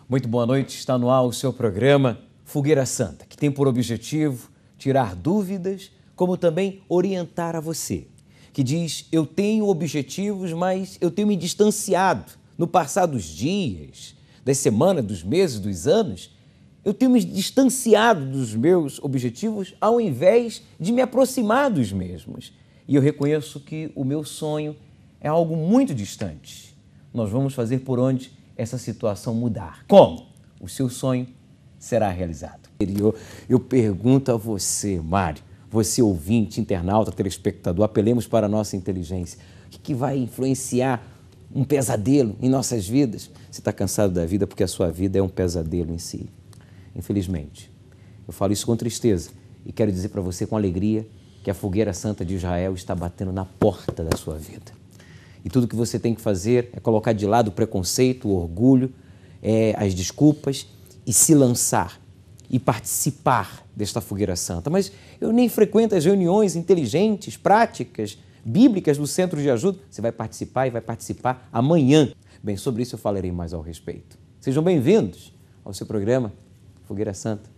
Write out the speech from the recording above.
Muito boa noite, está no ar o seu programa Fogueira Santa, que tem por objetivo tirar dúvidas, como também orientar a você, que diz, eu tenho objetivos, mas eu tenho me distanciado no passar dos dias, das semanas, dos meses, dos anos, eu tenho me distanciado dos meus objetivos ao invés de me aproximar dos mesmos. E eu reconheço que o meu sonho é algo muito distante. Nós vamos fazer por onde essa situação mudar. Como? O seu sonho será realizado. Eu pergunto a você, Mário, você ouvinte, internauta, telespectador, apelemos para a nossa inteligência. O que vai influenciar um pesadelo em nossas vidas? Você está cansado da vida porque a sua vida é um pesadelo em si. Infelizmente, eu falo isso com tristeza e quero dizer para você com alegria que a Fogueira Santa de Israel está batendo na porta da sua vida. E tudo que você tem que fazer é colocar de lado o preconceito, o orgulho, as desculpas e se lançar e participar desta Fogueira Santa. Mas eu nem frequento as reuniões inteligentes, práticas, bíblicas do Centro de Ajuda. Você vai participar e vai participar amanhã. Bem, sobre isso eu falarei mais ao respeito. Sejam bem-vindos ao seu programa Fogueira Santa.